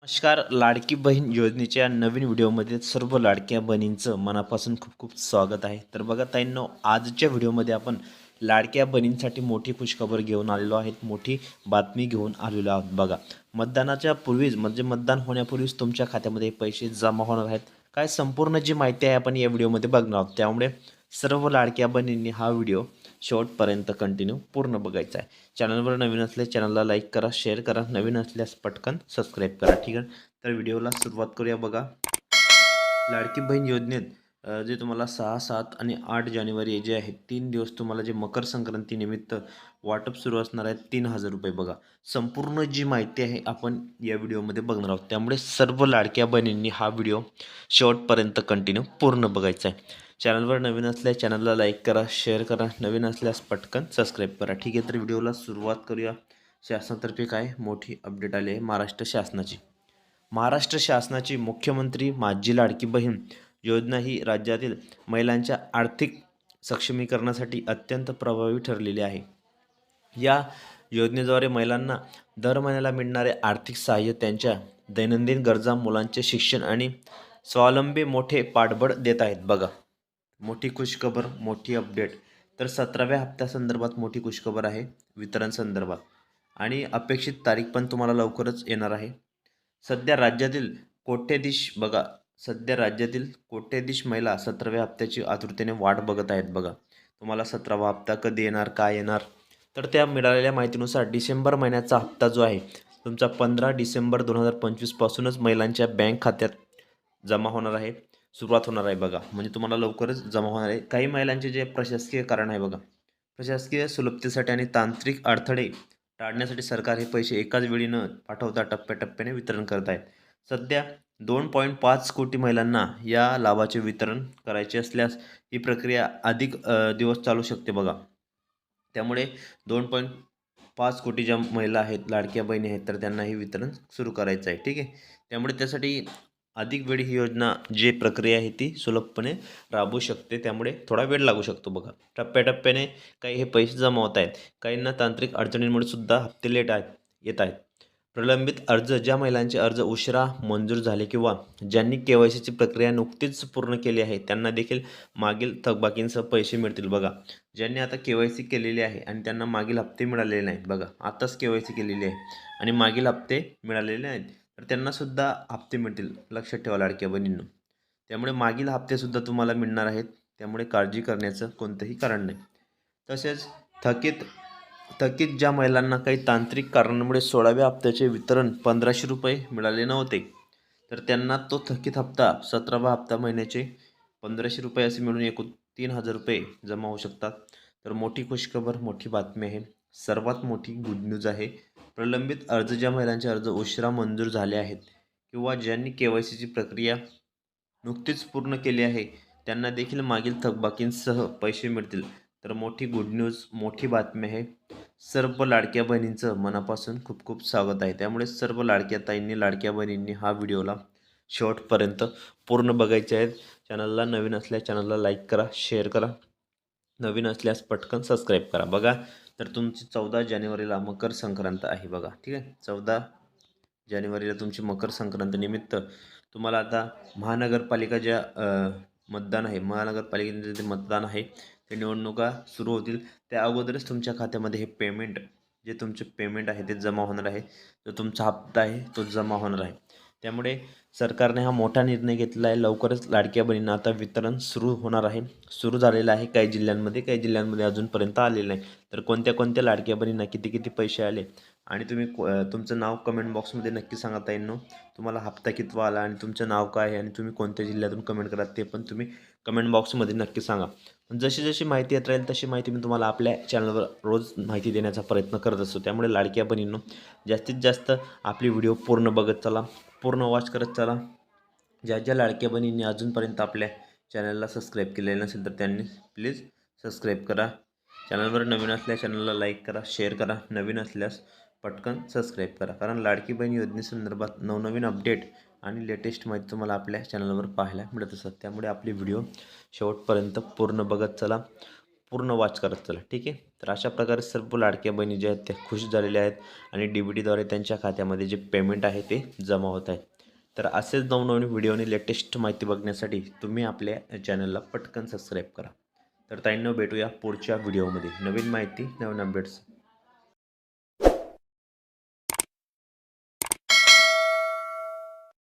नमस्कार. लाडकी बहीण योजनेच्या नवीन व्हिडिओमध्ये सर्व लाडक्या बहिणींचं मनापासून खूप खूप स्वागत आहे. तर बघा ताईंनो, आजच्या व्हिडिओमध्ये आपण लाडक्या बहिणींसाठी मोठी खुशखबर घेऊन आलेलो आहेत. मोठी बातमी घेऊन आलेलो आहोत. बघा, मतदानाच्या पूर्वीच म्हणजे मतदान होण्यापूर्वीच तुमच्या खात्यामध्ये पैसे जमा होणार आहेत. काय संपूर्ण जी माहिती आहे आपण या व्हिडिओमध्ये बघणार आहोत. त्यामुळे सर्व लाडक्या बहिणींनी हा व्हिडिओ शेवटपर्यंत कंटिन्यू पूर्ण बघायचा आहे. चॅनलवर नवीन असल्यास चॅनलला लाईक करा, शेअर करा. नवीन असल्यास पटकन सबस्क्राईब करा. ठीक आहे, तर व्हिडिओला सुरुवात करूया. बघा, लाडकी बहीण योजनेत जे तुम्हाला 6, 7 आणि 8 जानेवारी जे आहेत 3 दिवस तुम्हाला जे मकर संक्रांती निमित्त वाटप सुरू असणार आहे 3,000 रुपये. बघा, संपूर्ण जी माहिती आहे आपण या व्हिडिओमध्ये बघणार आहोत. त्यामुळे सर्व लाडक्या बहिणींनी हा व्हिडिओ शेवटपर्यंत कंटिन्यू पूर्ण बघायचा आहे. चॅनलवर नवीन असल्यास चॅनलला लाईक करा, शेअर करा. नवीन असल्यास पटकन सबस्क्राईब करा. ठीक आहे, तर व्हिडिओला सुरुवात करूया. शासनातर्फे काय मोठी अपडेट आली आहे महाराष्ट्र शासनाची. महाराष्ट्र शासनाची मुख्यमंत्री माझी लाडकी बहीण योजना ही राज्यातील महिलांच्या आर्थिक सक्षमीकरणासाठी अत्यंत प्रभावी ठरलेली आहे. या योजनेद्वारे महिलांना दर महिन्याला मिळणारे आर्थिक सहाय्य त्यांच्या दैनंदिन गरजा, मुलांचे शिक्षण आणि स्वावलंबी मोठे पाठबळ देत आहेत. बघा, मोठी खुशखबर, मोठी अपडेट. तर 17व्या हप्त्यासंदर्भात मोठी खुशखबर आहे वितरण संदर्भात, आणि अपेक्षित तारीख पण तुम्हाला लवकरच येणार आहे. सध्या राज्यातील कोट्यधीश बघा सध्या राज्यातील कोट्यधीश महिला 17व्या हप्त्याची आतुरतेने वाट बघत आहेत. बघा, तुम्हाला 17वा हप्ता कधी येणार, काय येणार? तर त्या मिळालेल्या माहितीनुसार डिसेंबर महिन्याचा हप्ता जो आहे तुमचा 15 डिसेंबर 2025 पासूनच महिलांच्या बँक खात्यात जमा होणार आहे, सुरुवात होणार आहे. बघा, म्हणजे तुम्हाला लवकरच जमा होणार आहे. काही महिलांचे जे प्रशासकीय कारण आहे, बघा, प्रशासकीय सुलभतेसाठी आणि तांत्रिक अडथळे टाळण्यासाठी सरकार हे पैसे एकाच वेळी न पाठवता टप्प्याटप्प्याने वितरण करत आहेत. सध्या 2.5 कोटी महिलांना या लाभाचे वितरण करायचे असल्यास ही प्रक्रिया अधिक दिवस चालू शकते. बघा, त्यामुळे 2.5 कोटी ज्या महिला आहेत, लाडक्या बहिणी आहेत, तर त्यांना हे वितरण सुरू करायचं आहे. ठीक आहे, त्यामुळे त्यासाठी अधिक वेळ ही योजना जी प्रक्रिया आहे ती सुलभपणे राबवू शकते. त्यामुळे थोडा वेळ लागू शकतो. बघा, टप्प्याटप्प्याने काही हे पैसे जमा होत आहेत. काहींना तांत्रिक अडचणींमुळे सुद्धा हप्ते लेट येत आहेत. प्रलंबित अर्ज, ज्या महिलांचे अर्ज उशिरा मंजूर झाले किंवा ज्यांनी केवायसीची प्रक्रिया नुकतीच पूर्ण केली आहे त्यांना देखील मागील थकबाकींसह पैसे मिळतील. बघा, ज्यांनी आता केवायसी केलेली आहे आणि त्यांना मागील हप्ते मिळालेले नाहीत, बघा, आताच केवायसी केलेली आहे आणि मागील हप्ते मिळालेले नाहीत, तर त्यांनासुद्धा हप्ते मिळतील. लक्षात ठेवा लाडक्या बहिणींनो. त्यामुळे मागील हप्तेसुद्धा तुम्हाला मिळणार आहेत. त्यामुळे काळजी करण्याचं कोणतंही कारण नाही. तसेच थकीत थकीत ज्या महिलांना काही तांत्रिक कारणांमुळे 16व्या हप्त्याचे वितरण 1,500 रुपये मिळाले नव्हते, तर त्यांना तो थकीत हप्ता 17वा हप्ता महिन्याचे 1,500 रुपये असे मिळून एकूण 3,000 रुपये जमा होऊ शकतात. तर मोठी खुशखबर, मोठी बातमी आहे. सर्वात मोठी गुड न्यूज आहे. प्रलंबित अर्ज, ज्या महिलांचे अर्ज उशिरा मंजूर झाले आहेत किंवा ज्यांनी केवायसीची प्रक्रिया नुकतीच पूर्ण केली आहे त्यांना देखील मागील थकबाकींसह पैसे मिळतील. तर मोठी गुड न्यूज, मोठी बातमी आहे. सर्व लाडक्या बहिणींचं मनापासून खूप खूप स्वागत आहे. त्यामुळे सर्व लाडक्या ताईंनी, लाडक्या बहिणींनी हा व्हिडिओला शेवटपर्यंत पूर्ण बघायचे आहेत. चॅनलला नवीन असल्यास चॅनलला लाईक करा, शेअर करा. नवीन असल्यास पटकन सबस्क्राईब करा. बघा, तर तुमची 14 जानेवारीला मकर संक्रांत आहे. बघा, ठीक आहे, 14 जानेवारीला तुमची मकर संक्रांत निमित्त तुम्हाला आता महानगरपालिका ज्या मतदान आहे, महानगरपालिकेचे जे मतदान आहे ते निवडणुका सुरू होतील त्या अगोदरच तुमच्या खात्यामध्ये हे पेमेंट, जे तुमचे पेमेंट आहे ते जमा होणार आहे. जो तुमचा हप्ता आहे तो जमा होणार आहे. त्यामुळे सरकारने हा मोठा निर्णय घेतला आहे. लवकरच लाडक्या बहिणींना आता वितरण सुरू होणार आहे. सुरू झालेलं आहे काही जिल्ह्यांमध्ये, काही जिल्ह्यांमध्ये अजूनपर्यंत आलेलं नाही. तर कोणत्या कोणत्या लाडक्या बहिणींना किती किती पैसे आले आणि तुम्ही तुमचं नाव कमेंट बॉक्समध्ये नक्की सांगा ताईंनो. तुम्हाला हप्ता कितवा आला आणि तुमचं नाव काय आहे आणि तुम्ही कोणत्या जिल्ह्यातून कमेंट करा ते पण तुम्ही कमेंट बॉक्समध्ये नक्की सांगा. जशी जशी माहिती येत राहील तशी माहिती मी तुम्हाला आपल्या चॅनलवर रोज माहिती देण्याचा प्रयत्न करत असतो. त्यामुळे लाडक्या बहिणींनो, जास्तीत जास्त आपली व्हिडिओ पूर्ण बघत चला, पूर्ण वॉच करत चला. ज्या ज्या लाडक्या बहिणींनी अजूनपर्यंत आपल्या चॅनलला सबस्क्राईब केलेलं नसेल तर त्यांनी प्लीज सबस्क्राईब करा. चॅनलवर नवीन असल्यास चॅनलला लाईक करा, शेअर करा. नवीन असल्यास पटकन सबस्क्राईब करा, कारण लाडकी बहीण योजनेसंदर्भात नवनवीन अपडेट आणि लेटेस्ट माहिती तुम्हाला आपल्या चॅनलवर पाहायला मिळत असतात. त्यामुळे आपली व्हिडिओ शेवटपर्यंत पूर्ण बघत चला. पूर्ण वॉच करत चला, ठीक आहे. तर अशा प्रकारे सर्व लाडक्या बहिणी ज्या आहेत त्या खुश झालेल्या आहेत आणि DBTद्वारे त्यांच्या खात्यामध्ये जे पेमेंट आहे ते जमा होत आहे. तर असेच नवनवीन व्हिडिओने लेटेस्ट माहिती बघण्यासाठी तुम्ही आपल्या चॅनलला पटकन सबस्क्राईब करा. तर ताईंनो भेटूया पुढच्या व्हिडिओमध्ये नवीन माहिती नवीन अपडेट्स